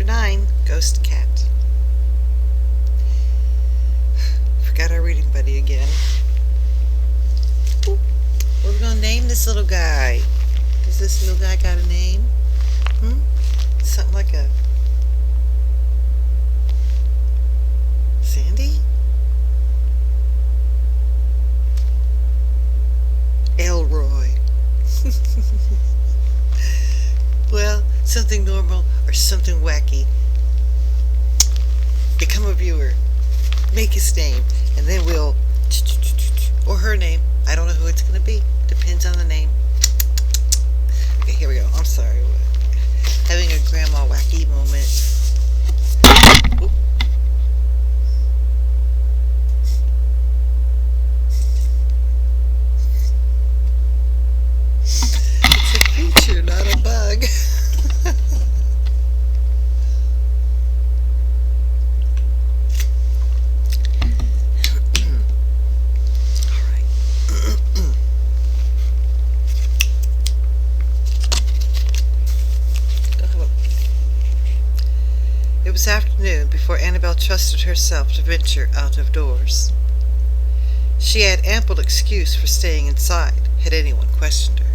Chapter 9, Ghost Cat. Forgot our reading buddy again. What are we going to name this little guy? Does this little guy got a name? Something like a... Sandy? Elroy. Well, something normal or something wacky. Become a viewer. Make his name, and then we'll... Or her name. I don't know who it's going to be. Depends on the name. Okay, here we go. I'm sorry. Having a grandma wacky moment. Oop. It's a creature, not a bug. It was afternoon before Annabelle trusted herself to venture out of doors. She had ample excuse for staying inside, had anyone questioned her.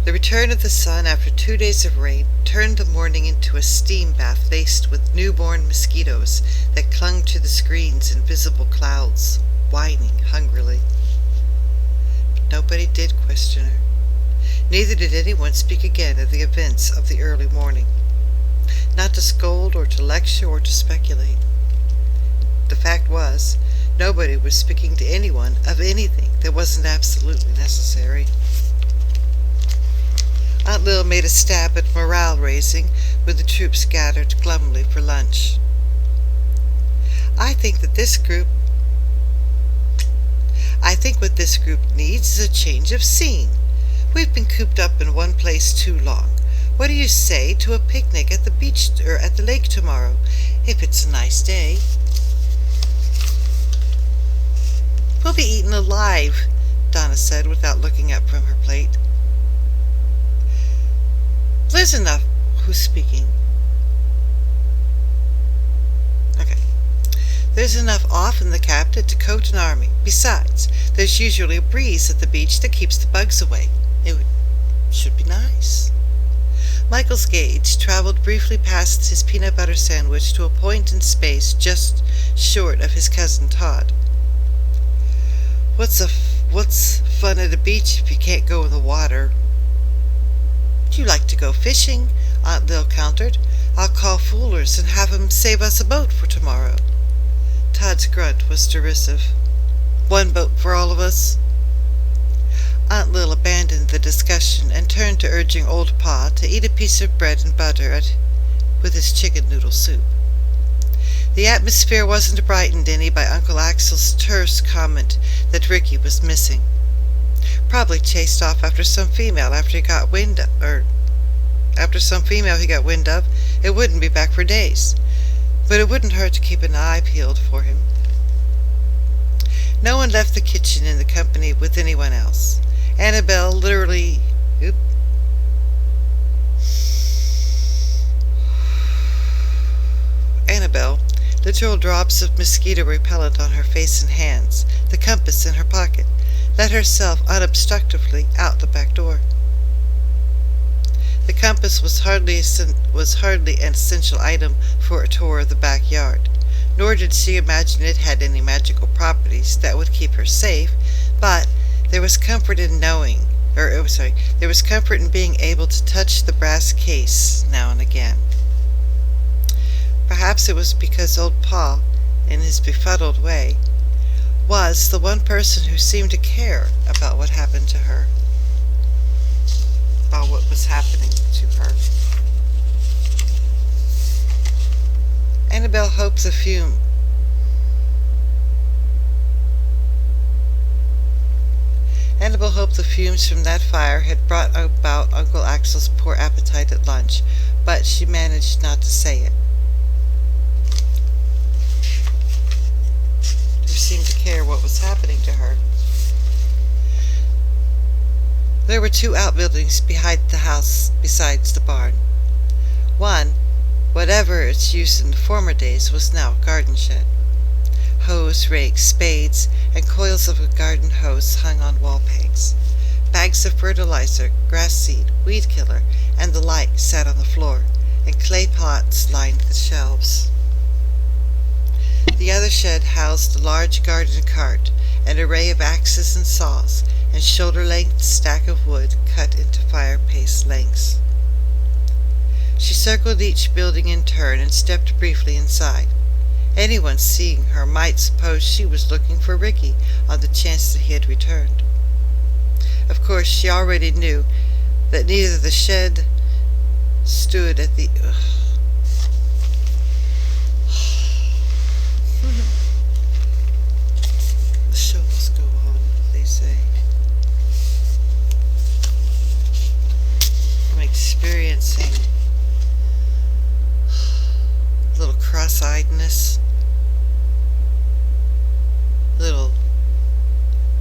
The return of the sun after 2 days of rain turned the morning into a steam bath laced with newborn mosquitoes that clung to the screens in visible clouds, whining hungrily. But nobody did question her. Neither did anyone speak again of the events of the early morning. Not to scold or to lecture or to speculate. The fact was, nobody was speaking to anyone of anything that wasn't absolutely necessary. Aunt Lil made a stab at morale-raising when the troops gathered glumly for lunch. I think what this group needs is a change of scene. We've been cooped up in one place too long. What do you say to a picnic at the beach or at the lake tomorrow, if it's a nice day? We'll be eaten alive, Donna said without looking up from her plate. There's enough. Who's speaking? Okay. There's enough off in the cabinet to coat an army. Besides, there's usually a breeze at the beach that keeps the bugs away. It should be nice. Michael's gaze traveled briefly past his peanut butter sandwich to a point in space just short of his cousin Todd. What's fun at a beach if you can't go in the water? You like to go fishing, Aunt Lil countered. I'll call Fullers and have 'em save us a boat for tomorrow. Todd's grunt was derisive. One boat for all of us? Aunt Lil abandoned the discussion and turned to urging old Pa to eat a piece of bread and butter with his chicken noodle soup. The atmosphere wasn't brightened any by Uncle Axel's terse comment that Ricky was missing. Probably chased off after some female he got wind of. It wouldn't be back for days, but it wouldn't hurt to keep an eye peeled for him. No one left the kitchen in the company with anyone else. Annabelle literally literal drops of mosquito repellent on her face and hands, the compass in her pocket, let herself unobstructedly out the back door. The compass was hardly an essential item for a tour of the backyard, nor did she imagine it had any magical properties that would keep her safe, but there was comfort in being able to touch the brass case now and again. Perhaps it was because old Pa, in his befuddled way, was the one person who seemed to care about what happened to her, about what was happening to her. Annabelle hoped the fumes from that fire had brought about Uncle Axel's poor appetite at lunch, but she managed not to say it. Who seemed to care what was happening to her. There were 2 outbuildings behind the house besides the barn. One, Whatever its use in the former days was now a garden shed. Hoes, rakes, spades, and coils of a garden hose hung on wall pegs. Bags of fertilizer, grass seed, weed killer, and the like sat on the floor, and clay pots lined the shelves. The other shed housed a large garden cart, an array of axes and saws, and shoulder-length stack of wood cut into fireplace lengths. She circled each building in turn and stepped briefly inside. Anyone seeing her might suppose she was looking for Ricky on the chance that he had returned. Of course, she already knew that neither the shed stood at the... The show must go on, they say. I'm experiencing a little cross-eyedness, little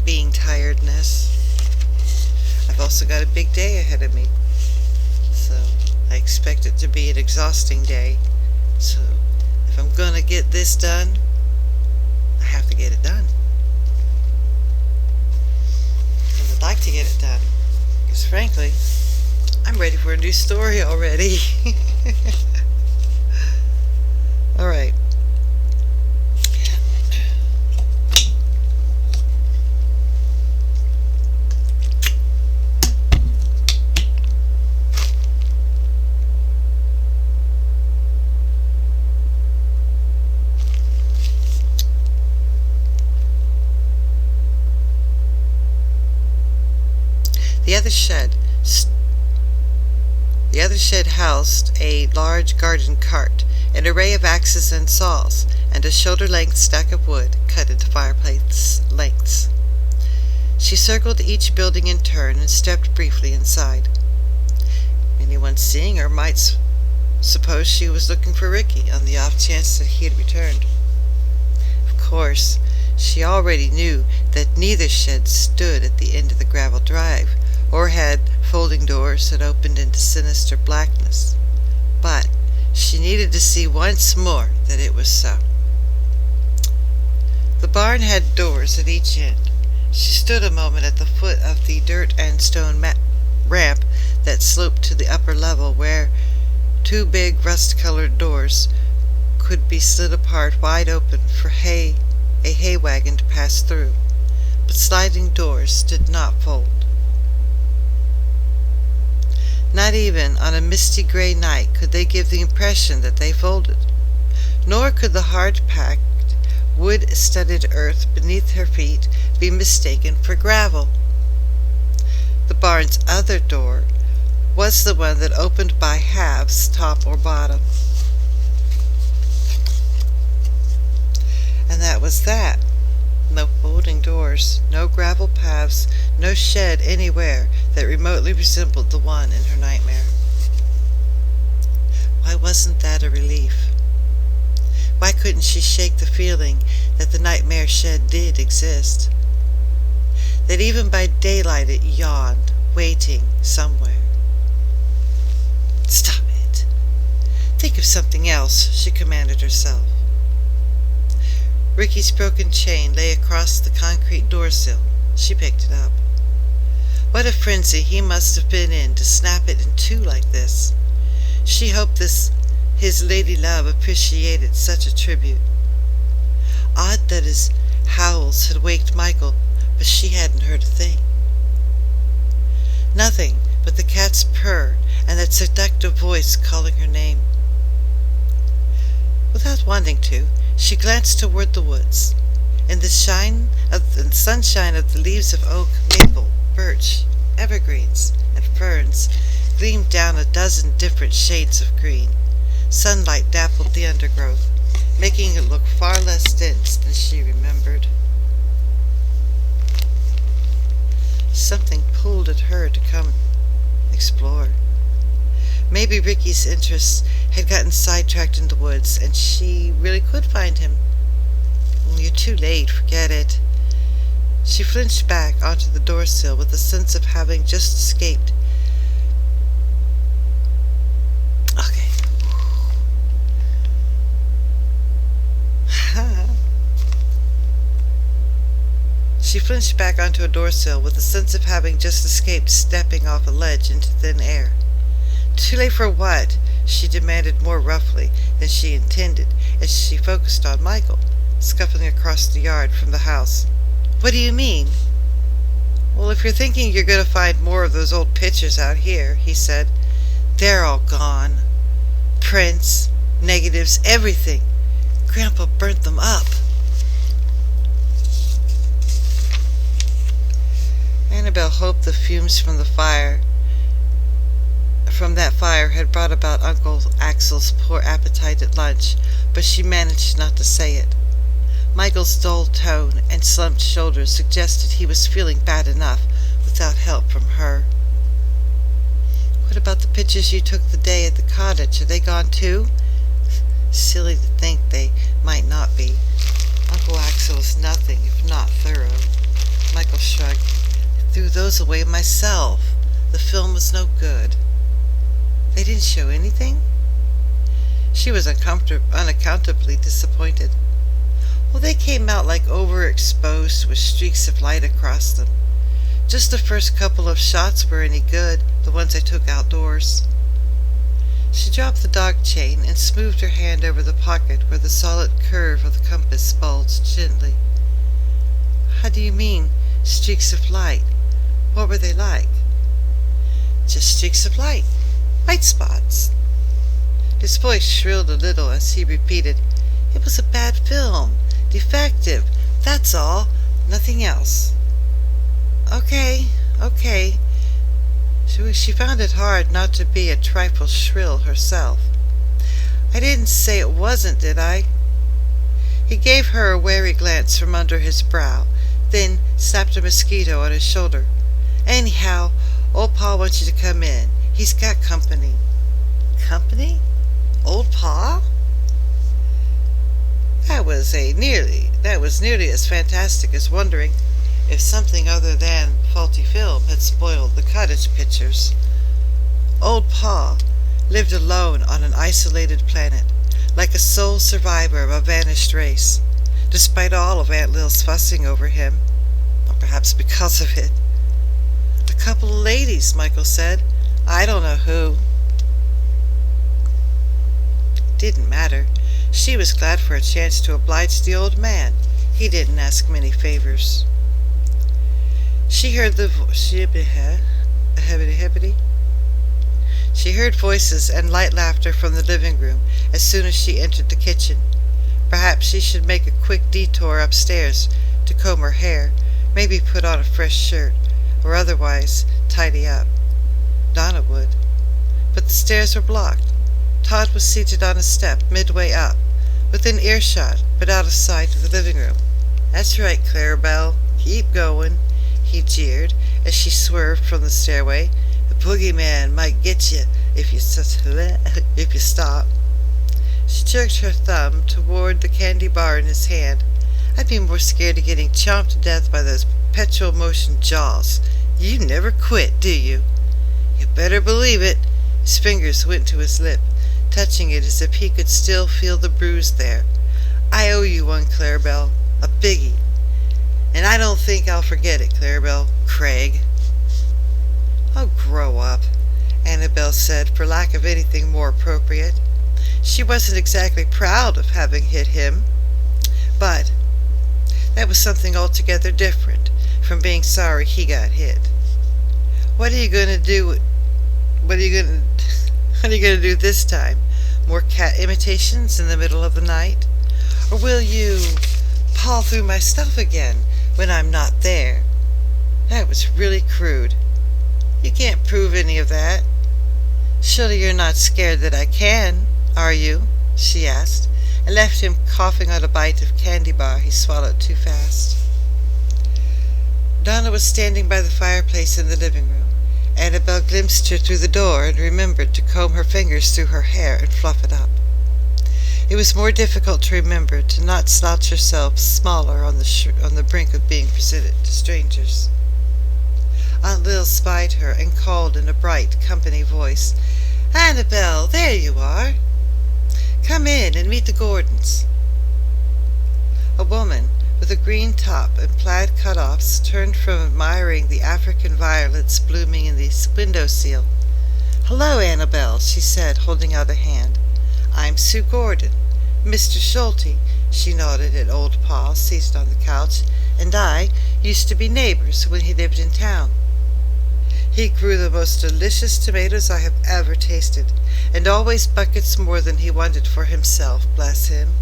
being tiredness. I've also got a big day ahead of me, so I expect it to be an exhausting day. So if I'm gonna get this done, I have to get it done. And I'd like to get it done, because frankly, I'm ready for a new story already. Alright. The other shed housed a large garden cart, an array of axes and saws, and a shoulder-length stack of wood cut into fireplace lengths. She circled each building in turn and stepped briefly inside. Anyone seeing her might suppose she was looking for Ricky on the off chance that he had returned. Of course, she already knew that neither shed stood at the end of the gravel drive, or had folding doors that opened into sinister blackness. But she needed to see once more that it was so. The barn had doors at each end. She stood a moment at the foot of the dirt and stone ramp that sloped to the upper level, where two big rust-colored doors could be slid apart wide open for a hay wagon to pass through. But sliding doors did not fold. Not even on a misty gray night could they give the impression that they folded, nor could the hard-packed, wood-studded earth beneath her feet be mistaken for gravel. The barn's other door was the one that opened by halves, top or bottom. And that was that. No folding doors, no gravel paths, no shed anywhere that remotely resembled the one in her nightmare. Why wasn't that a relief? Why couldn't she shake the feeling that the nightmare shed did exist? That even by daylight it yawned, waiting somewhere. Stop it. Think of something else, she commanded herself. Ricky's broken chain lay across the concrete doorsill. She picked it up. What a frenzy he must have been in to snap it in two like this. She hoped his lady love appreciated such a tribute. Odd that his howls had waked Michael, but she hadn't heard a thing. Nothing but the cat's purr and that seductive voice calling her name. Without wanting to, she glanced toward the woods. In the sunshine of the leaves of oak, maple, birch, evergreens, and ferns gleamed down a dozen different shades of green. Sunlight dappled the undergrowth, making it look far less dense than she remembered. Something pulled at her to come explore. Maybe Ricky's interests had gotten sidetracked in the woods, and she really could find him. You're too late, forget it. She flinched back onto the doorsill with a sense of having just escaped. Okay. She flinched back onto a doorsill with a sense of having just escaped stepping off a ledge into thin air. Too late for what? She demanded more roughly than she intended as she focused on Michael, scuffling across the yard from the house. What do you mean? Well, if you're thinking you're going to find more of those old pictures out here, he said, they're all gone. Prints, negatives, everything. Grandpa burnt them up. Annabelle hoped the fumes from that fire had brought about Uncle Axel's poor appetite at lunch, but she managed not to say it. Michael's dull tone and slumped shoulders suggested he was feeling bad enough without help from her. What about the pictures you took the day at the cottage? Are they gone too? Silly to think they might not be. Uncle Axel was nothing if not thorough. Michael shrugged. I threw those away myself. The film was no good. They didn't show anything? She was unaccountably disappointed. Well, they came out like overexposed with streaks of light across them. Just the first couple of shots were any good, the ones I took outdoors. She dropped the dog chain and smoothed her hand over the pocket where the solid curve of the compass bulged gently. How do you mean, streaks of light? What were they like? Just streaks of light. White spots. His voice shrilled a little as he repeated, It was a bad film. Defective. That's all. Nothing else. Okay. She found it hard not to be a trifle shrill herself. I didn't say it wasn't, did I? He gave her a wary glance from under his brow, then slapped a mosquito on his shoulder. Anyhow, old Pa wants you to come in. He's got company. Company? Old Pa? That was nearly as fantastic as wondering if something other than faulty film had spoiled the cottage pictures. Old Pa lived alone on an isolated planet, like a sole survivor of a vanished race, despite all of Aunt Lil's fussing over him, or perhaps because of it. A couple of ladies, Michael said. I don't know who. Didn't matter. She was glad for a chance to oblige the old man. He didn't ask many favors. She heard voices and light laughter from the living room as soon as she entered the kitchen. Perhaps she should make a quick detour upstairs to comb her hair, maybe put on a fresh shirt, or otherwise tidy up. Donna would. But the stairs were blocked. Todd was seated on a step midway up, within earshot but out of sight of the living room. That's right, Clarabelle. Keep going, he jeered as she swerved from the stairway. The boogeyman might get you if you stop. She jerked her thumb toward the candy bar in his hand. I'd be more scared of getting chomped to death by those perpetual motion jaws. You never quit, do you? You better believe it. His fingers went to his lip, touching it as if he could still feel the bruise there. I owe you one, Clarabelle. A biggie. And I don't think I'll forget it, Clarabelle. Craig. Oh, grow up, Annabelle said, for lack of anything more appropriate. She wasn't exactly proud of having hit him, but that was something altogether different from being sorry he got hit. What are you going to do? What are you going to do this time? More cat imitations in the middle of the night? Or will you paw through my stuff again when I'm not there? That was really crude. You can't prove any of that. Surely you're not scared that I can, are you? She asked, and left him coughing on a bite of candy bar he swallowed too fast. Donna was standing by the fireplace in the living room. Annabelle glimpsed her through the door and remembered to comb her fingers through her hair and fluff it up. It was more difficult to remember to not slouch herself smaller on the brink of being presented to strangers. Aunt Lil spied her and called in a bright company voice, Annabelle, there you are. Come in and meet the Gordons. A woman with a green top and plaid cut-offs, turned from admiring the African violets blooming in the window sill. "Hello, Annabel," she said, holding out a hand. "I'm Sue Gordan. Mr. Schulte," she nodded at old Pa, seated on the couch, "and I used to be neighbors when he lived in town. He grew the most delicious tomatoes I have ever tasted, and always buckets more than he wanted for himself, bless him."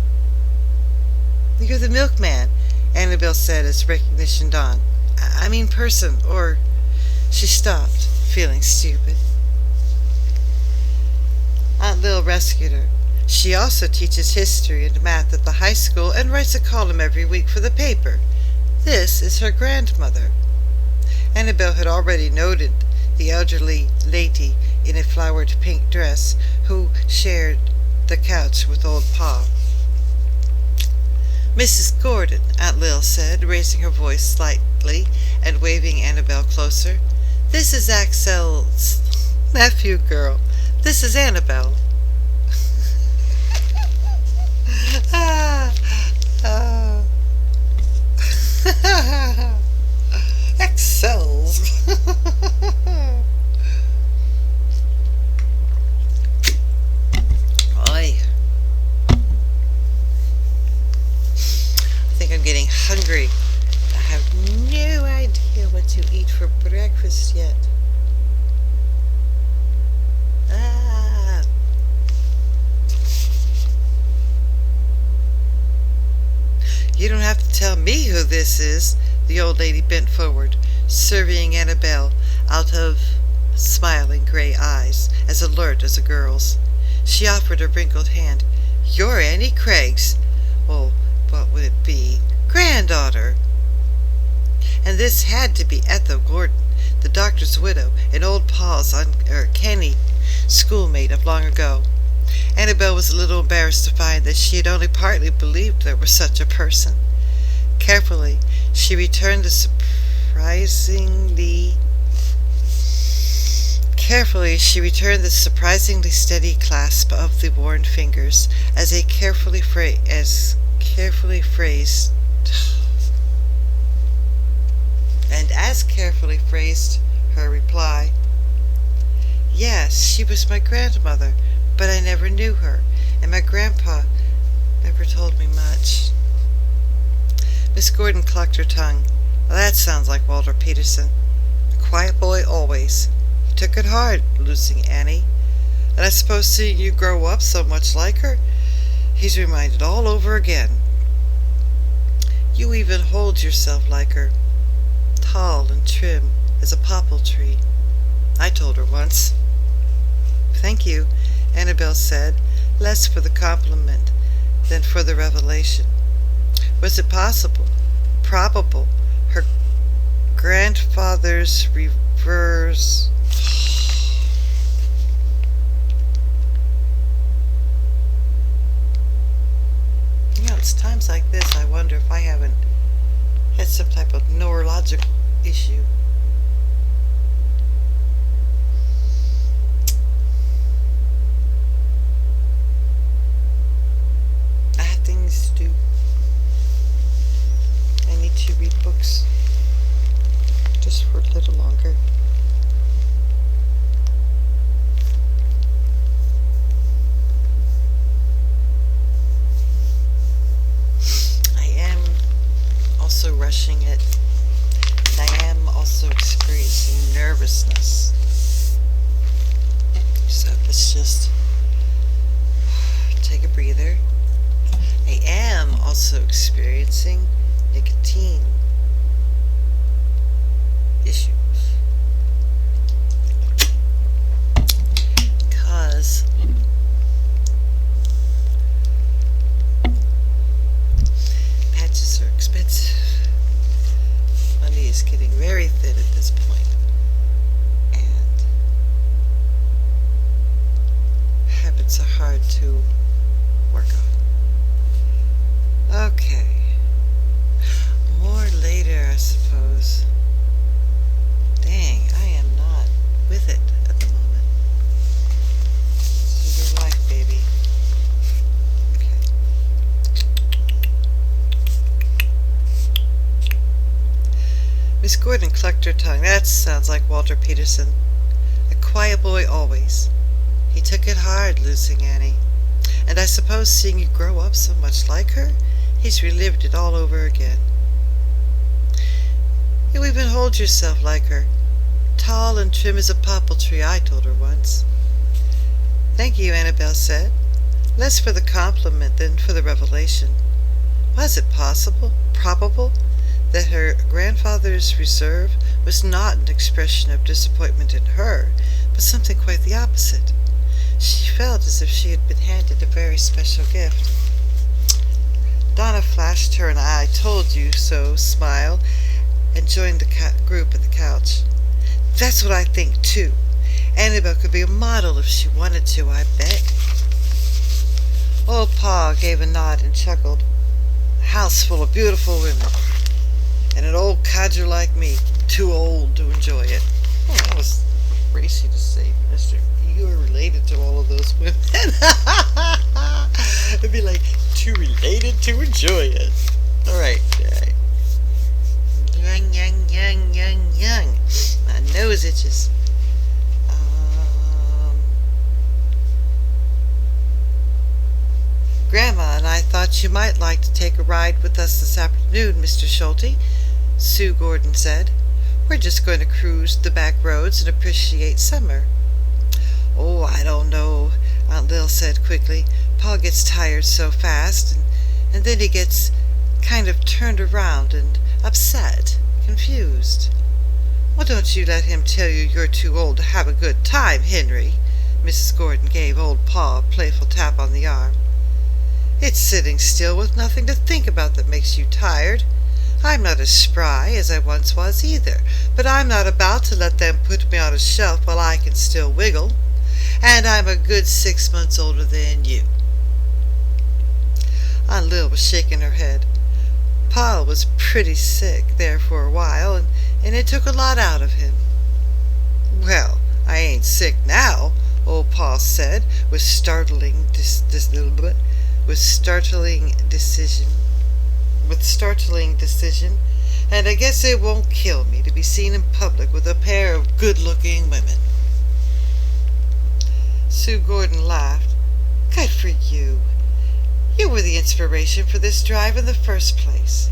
"You're the milkman," Annabel said as recognition dawned. I mean person, or—" She stopped, feeling stupid. Aunt Lil rescued her. "She also teaches history and math at the high school and writes a column every week for the paper. This is her grandmother." Annabel had already noted the elderly lady in a flowered pink dress who shared the couch with old Pa. "Mrs. Gordan," Aunt Lil said, raising her voice slightly and waving Annabel closer. "This is Axel's nephew, girl. This is Annabel." Axel's. Oy. I think I'm getting hungry. I have no idea what to eat for breakfast yet. "You don't have to tell me who this is." The old lady bent forward, surveying Annabel out of smiling gray eyes, as alert as a girl's. She offered a wrinkled hand. "You're Annie Craig's, well, what would it be, granddaughter. And this had to be Ethel Gordan, the doctor's widow, and old Pa's uncanny schoolmate of long ago." Annabel was a little embarrassed to find that she had only partly believed there was such a person. Carefully, she returned the surprisingly steady clasp of the worn fingers, as carefully phrased her reply. "Yes, she was my grandmother, but I never knew her, and my grandpa never told me much." Miss Gordan clucked her tongue. "Well, that sounds like Walter Peterson. A quiet boy always. He took it hard, losing Annie. And I suppose seeing you grow up so much like her, he's reminded all over again. You even hold yourself like her, tall and trim as a popple tree. I told her once." "Thank you," Annabel said, less for the compliment than for the revelation. Was it probable, her grandfather's reverse? It's times like this I wonder if I haven't had some type of neurological issue. I have things to do. I need to read books just for a little longer. Also rushing it, and I am also experiencing nervousness. So let's just take a breather. I am also experiencing nicotine issues because patches are expensive. Money is getting very thin at this point, and habits are hard to work on. Okay, more later, I suppose. Dang, I am not with it at the moment. This is your life, baby. Okay. Gordon clucked her tongue. That sounds like Walter Peterson. A quiet boy always. He took it hard, losing Annie. And I suppose seeing you grow up so much like her, he's relived it all over again. You even hold yourself like her. Tall and trim as a popple tree, I told her once. Thank you, Annabel said. Less for the compliment than for the revelation. Was it probable, that her grandfather's reserve was not an expression of disappointment in her, but something quite the opposite? She felt as if she had been handed a very special gift. Donna flashed her an "I told you so" smile and joined the group at the couch. That's what I think, too. Annabel could be a model if she wanted to, I bet. Old Pa gave a nod and chuckled. A house full of beautiful women. And an old codger like me, too old to enjoy it. Oh, that was racy to say, mister. You are related to all of those women. It'd be like, too related to enjoy it. Alright. Young. My nose itches. Grandma and I thought you might like to take a ride with us this afternoon, Mr. Schulte, Sue Gordan said. We're just going to cruise the back roads and appreciate summer. Oh, I don't know, Aunt Lil said quickly. Pa gets tired so fast, and then he gets kind of turned around and upset, confused. Well, don't you let him tell you you're too old to have a good time, Henry. Mrs. Gordan gave old Pa a playful tap on the arm. It's sitting still with nothing to think about that makes you tired. I'm not as spry as I once was either, but I'm not about to let them put me on a shelf while I can still wiggle. And I'm a good 6 months older than you. Aunt Lil was shaking her head. Pa was pretty sick there for a while, and it took a lot out of him. Well, I ain't sick now, old Pa said with startling decision, and I guess it won't kill me to be seen in public with a pair of good-looking women. Sue Gordan laughed. Good for you. You were the inspiration for this drive in the first place.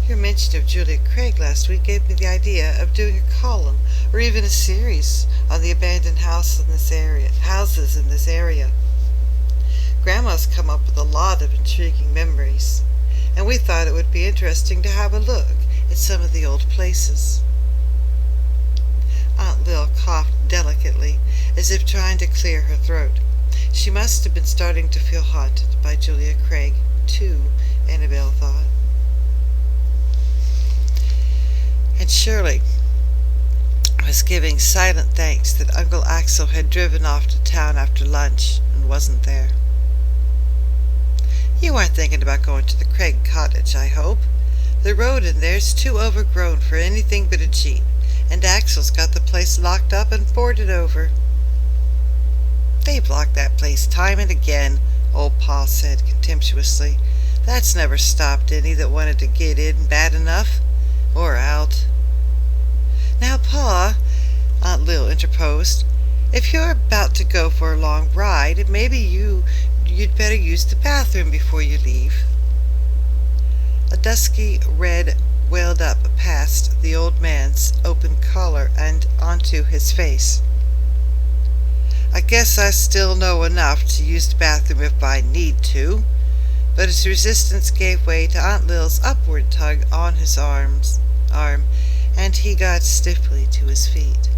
Your mention of Julia Craig last week gave me the idea of doing a column or even a series on the abandoned houses in this area. Grandma's come up with a lot of intriguing memories, and we thought it would be interesting to have a look at some of the old places. Aunt Lil coughed delicately, as if trying to clear her throat. She must have been starting to feel haunted by Julia Craig, too, Annabel thought. And Shirley was giving silent thanks that Uncle Axel had driven off to town after lunch and wasn't there. You aren't thinking about going to the Craig cottage, I hope. The road in there's too overgrown for anything but a jeep, and Axel's got the place locked up and boarded over. They've locked that place time and again, old Pa said contemptuously. That's never stopped any that wanted to get in bad enough, or out. Now, Pa, Aunt Lil interposed, if you're about to go for a long ride, maybe you'd better use the bathroom before you leave. A dusky red welled up past the old man's open collar and onto his face. I guess I still know enough to use the bathroom if I need to, but his resistance gave way to Aunt Lil's upward tug on his arm, and he got stiffly to his feet.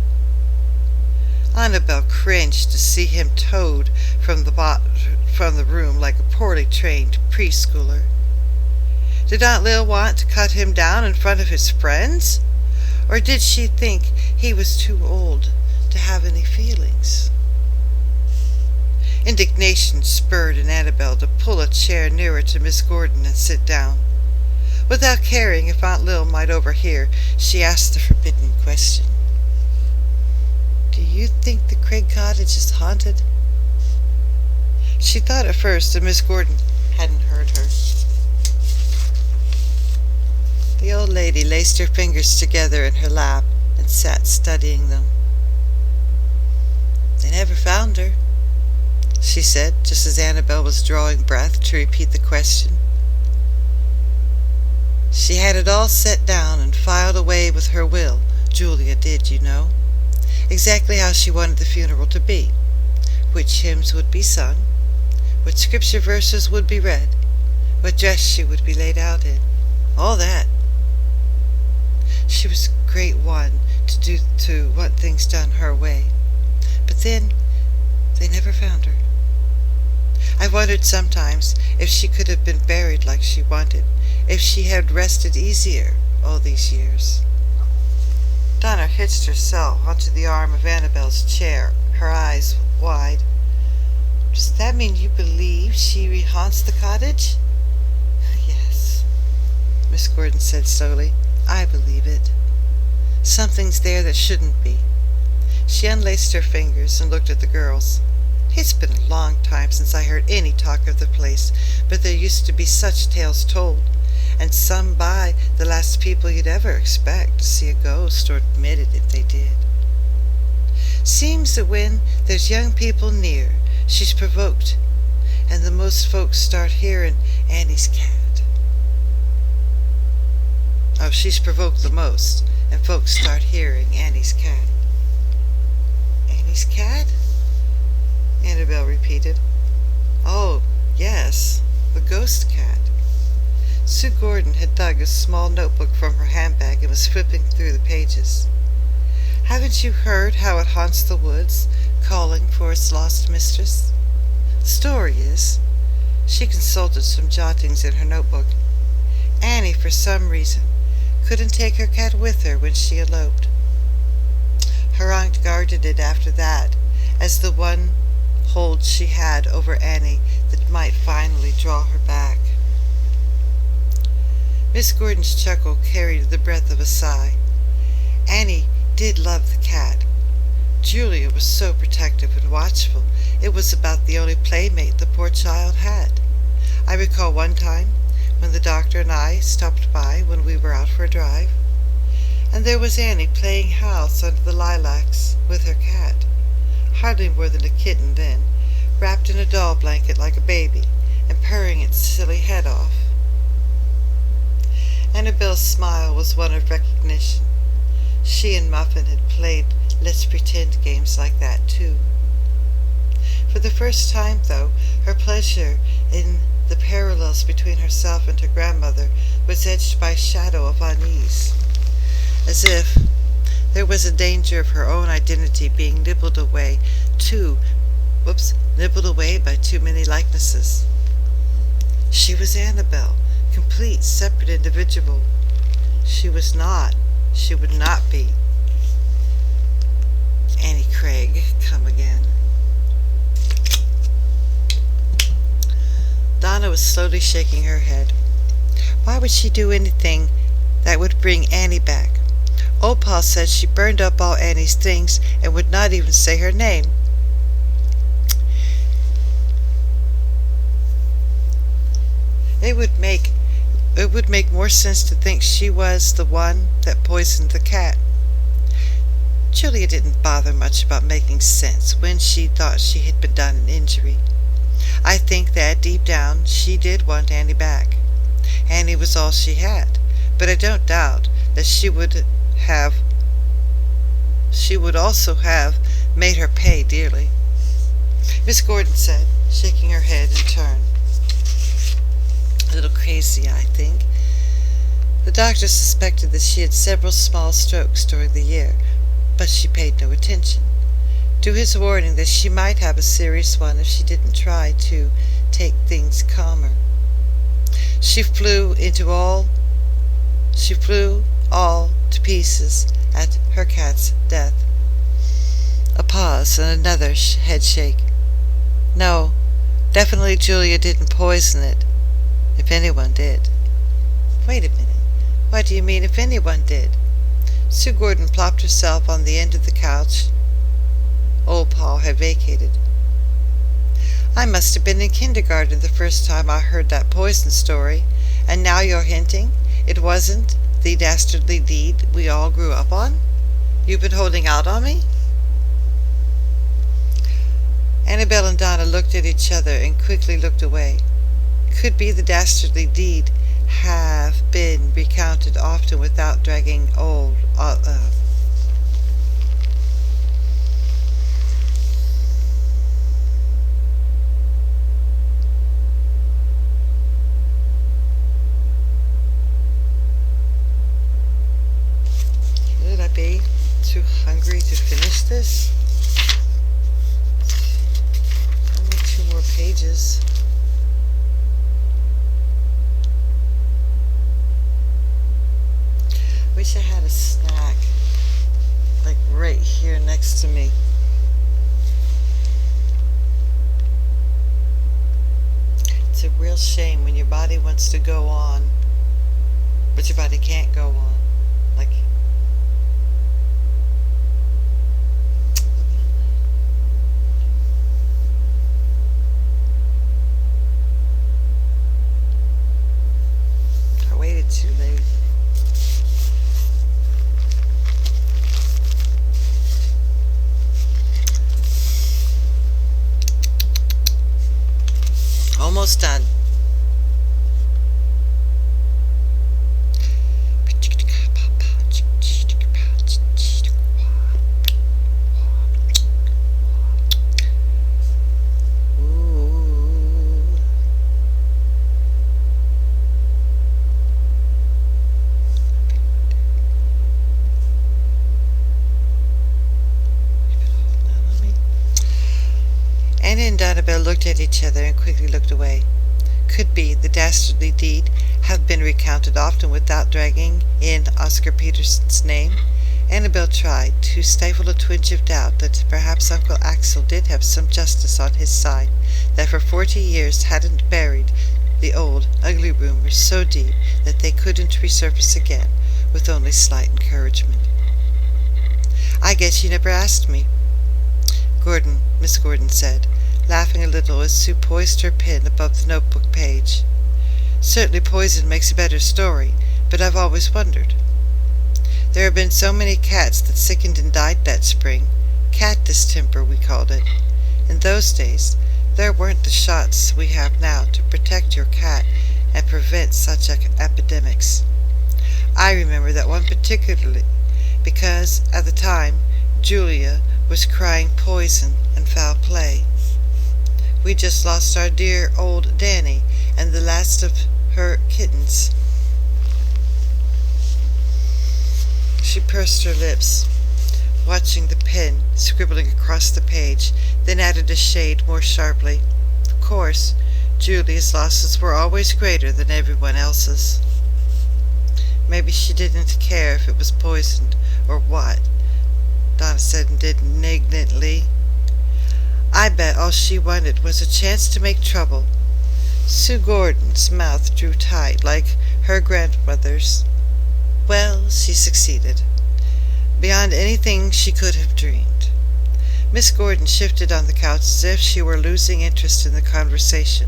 Annabel cringed to see him towed from the room like a poorly trained preschooler. Did Aunt Lil want to cut him down in front of his friends? Or did she think he was too old to have any feelings? Indignation spurred in Annabel to pull a chair nearer to Miss Gordan and sit down. Without caring if Aunt Lil might overhear, she asked the forbidden question. Do you think the Craig cottage is haunted? She thought at first that Miss Gordan hadn't heard her. The old lady laced her fingers together in her lap and sat studying them. "They never found her," she said, just as Annabel was drawing breath to repeat the question. "She had it all set down and filed away with her will, Julia did, you know, exactly how she wanted the funeral to be, which hymns would be sung, what scripture verses would be read, what dress she would be laid out in, all that. She was a great one to want things done her way. But then, they never found her. I wondered sometimes if she could have been buried like she wanted, if she had rested easier all these years." Donna hitched herself onto the arm of Annabel's chair, her eyes wide. "Does that mean you believe she rehaunts the cottage?" "Yes," Miss Gordan said slowly. "I believe it. Something's there that shouldn't be." She unlaced her fingers and looked at the girls. "It's been a long time since I heard any talk of the place, but there used to be such tales told, and some by the last people you'd ever expect to see a ghost or admit it if they did. Seems that when there's young people near, she's provoked, and the most folks start hearing Annie's cat. Oh, she's provoked the most, and folks start hearing Annie's cat." "Annie's cat?" Annabel repeated. "Oh, yes, the ghost cat." Sue Gordan had dug a small notebook from her handbag and was flipping through the pages. "Haven't you heard how it haunts the woods, calling for its lost mistress? The story is," she consulted some jottings in her notebook, "Annie, for some reason, couldn't take her cat with her when she eloped. Her aunt guarded it after that as the one hold she had over Annie that might finally draw her back." Miss Gordan's chuckle carried the breath of a sigh. "Annie did love the cat. Julia was so protective and watchful, it was about the only playmate the poor child had. I recall one time when the doctor and I stopped by when we were out for a drive, and there was Annie playing house under the lilacs with her cat, hardly more than a kitten then, wrapped in a doll blanket like a baby, and purring its silly head off." Annabel's smile was one of recognition. She and Muffin had played let's pretend games like that, too. For the first time, though, her pleasure in the parallels between herself and her grandmother was edged by a shadow of unease, as if there was a danger of her own identity being nibbled away by too many likenesses. She was Annabel, complete, separate individual. She would not be Annie Craig come again. Donna was slowly shaking her head. Why would she do anything that would bring Annie back? Old Pa said she burned up all Annie's things and would not even say her name. It would make more sense to think she was the one that poisoned the cat. Julia didn't bother much about making sense when she thought she had been done an injury. I think that deep down she did want Annie back. Annie was all she had, but I don't doubt that she would also have made her pay dearly. Miss Gordan said, shaking her head in turn. "A little crazy, I think." The doctor suspected that she had several small strokes during the year, but she paid no attention to his warning that she might have a serious one if she didn't try to take things calmer. She flew all to pieces at her cat's death. A pause and another head shake. "No, definitely Julia didn't poison it, if anyone did." "Wait a minute. What do you mean, if anyone did?" Sue Gordan plopped herself on the end of the couch Old Pa had vacated. "I must have been in kindergarten the first time I heard that poison story, and now you're hinting it wasn't The dastardly deed we all grew up on? You've been holding out on me? Annabel and Donna looked at each other and quickly looked away. Could be the dastardly deed have been recounted often without dragging old Should I be too hungry to finish this? Only 2 more pages. Wish I had a snack like right here next to me. It's a real shame when your body wants to go on, but your body can't go on. Like, I waited too late. Almost done. Anna and Annabel looked at each other and quickly looked away. Could be the dastardly deed have been recounted often without dragging in Oscar Peterson's name. Annabel tried to stifle a twinge of doubt that perhaps Uncle Axel did have some justice on his side, that for 40 years hadn't buried the old, ugly rumors so deep that they couldn't resurface again with only slight encouragement. "I guess you never asked me," Miss Gordan said, laughing a little as Sue poised her pen above the notebook page. "Certainly poison makes a better story, but I've always wondered. There have been so many cats that sickened and died that spring. Cat distemper, we called it. In those days, there weren't the shots we have now to protect your cat and prevent such epidemics. I remember that one particularly, because, at the time, Julia was crying poison and foul play. We just lost our dear old Danny and the last of her kittens." She pursed her lips, watching the pen scribbling across the page, then added a shade more sharply. Of course, Julia's losses were always greater than everyone else's. "Maybe she didn't care if it was poisoned or what," Donna said indignantly. "I bet all she wanted was a chance to make trouble." Sue Gordan's mouth drew tight like her grandmother's. Well, she succeeded, beyond anything she could have dreamed. Miss Gordan shifted on the couch as if she were losing interest in the conversation.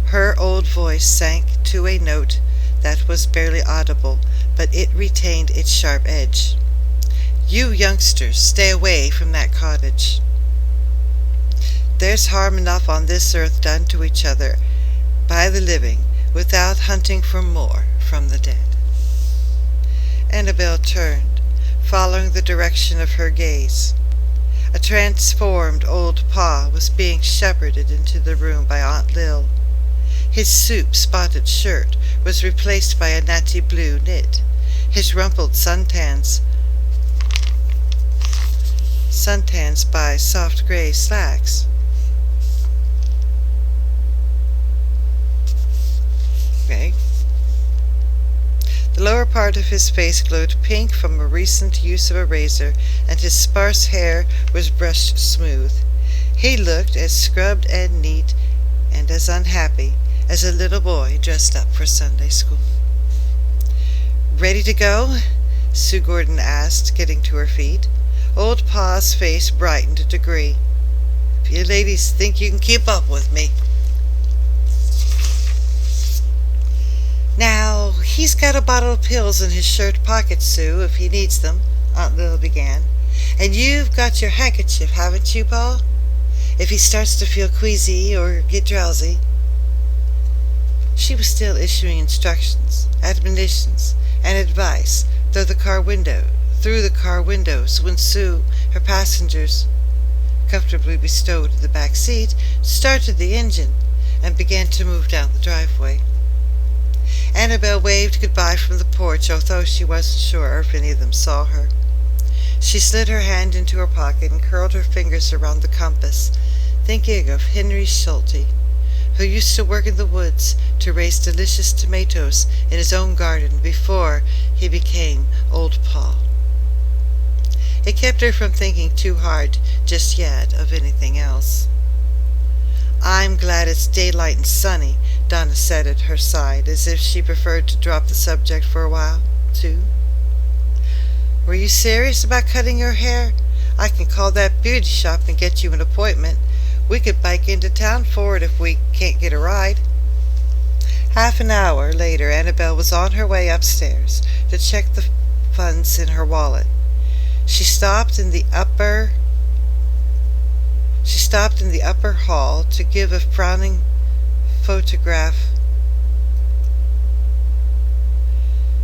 Her old voice sank to a note that was barely audible, but it retained its sharp edge. "You youngsters, stay away from that cottage. There's harm enough on this earth done to each other by the living without hunting for more from the dead." Annabel turned, following the direction of her gaze. A transformed old Pa was being shepherded into the room by Aunt Lil. His soup-spotted shirt was replaced by a natty blue knit. His rumpled suntans by soft gray slacks. Okay. The lower part of his face glowed pink from a recent use of a razor, and his sparse hair was brushed smooth. He looked as scrubbed and neat and as unhappy as a little boy dressed up for Sunday school. "Ready to go?" Sue Gordan asked, getting to her feet. Old Pa's face brightened a degree. "If you ladies think you can keep up with me." Now, he's got a bottle of pills in his shirt pocket, Sue, if he needs them, Aunt Lil began. And you've got your handkerchief, haven't you, Paul? If he starts to feel queasy or get drowsy. She was still issuing instructions, admonitions, and advice through the car windows when Sue, her passengers, comfortably bestowed in the back seat, started the engine and began to move down the driveway. Annabel waved goodbye from the porch, although she wasn't sure if any of them saw her. She slid her hand into her pocket and curled her fingers around the compass, thinking of Henry Schulte, who used to work in the woods to raise delicious tomatoes in his own garden before he became Old Paul. It kept her from thinking too hard just yet of anything else. I'm glad it's daylight and sunny, Donna said at her side, as if she preferred to drop the subject for a while, too. Were you serious about cutting your hair? I can call that beauty shop and get you an appointment. We could bike into town for it if we can't get a ride. Half an hour later, Annabel was on her way upstairs to check the funds in her wallet. She stopped in the upper hall to give a frowning photograph.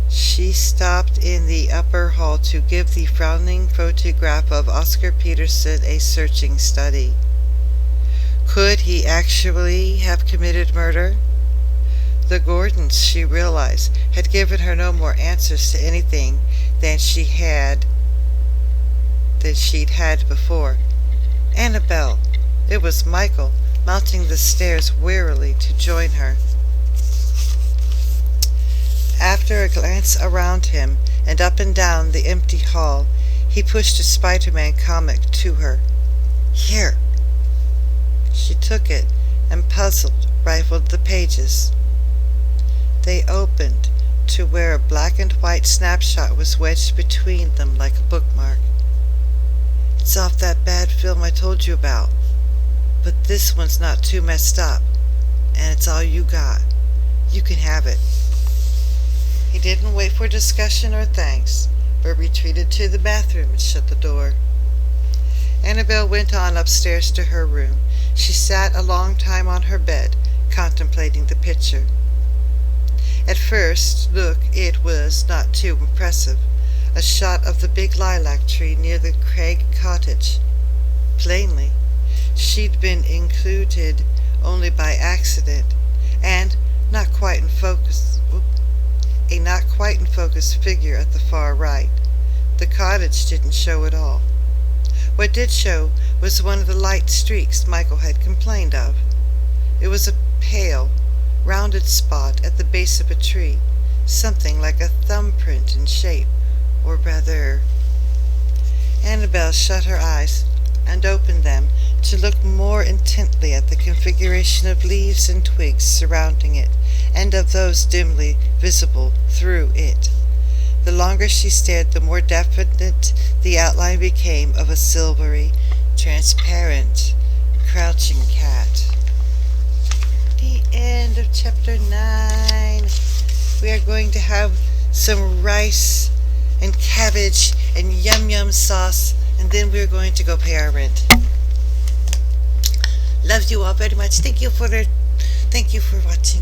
She stopped in the upper hall to give the frowning photograph of Oscar Peterson a searching study. Could he actually have committed murder? The Gordons, she realized, had given her no more answers to anything than she'd had before. Annabel! It was Michael, mounting the stairs wearily to join her. After a glance around him and up and down the empty hall, he pushed a Spider-Man comic to her. Here! She took it and, puzzled, rifled the pages. They opened to where a black and white snapshot was wedged between them like a bookmark. It's off that bad film I told you about, but this one's not too messed up, and it's all you got. You can have it. He didn't wait for discussion or thanks, but retreated to the bathroom and shut the door. Annabel went on upstairs to her room. She sat a long time on her bed, contemplating the picture. At first look, it was not too impressive. A shot of the big lilac tree near the Craig cottage. Plainly, she'd been included only by accident, and a not quite in focus figure at the far right. The cottage didn't show at all. What did show was one of the light streaks Michael had complained of. It was a pale, rounded spot at the base of a tree, something like a thumbprint in shape, or rather. Annabel shut her eyes and opened them to look more intently at the configuration of leaves and twigs surrounding it, and of those dimly visible through it. The longer she stared, the more definite the outline became of a silvery, transparent, crouching cat. The end of chapter 9. We are going to have some rice and cabbage and yum sauce, and then we're going to go pay our rent. Love you all very much. Thank you for watching.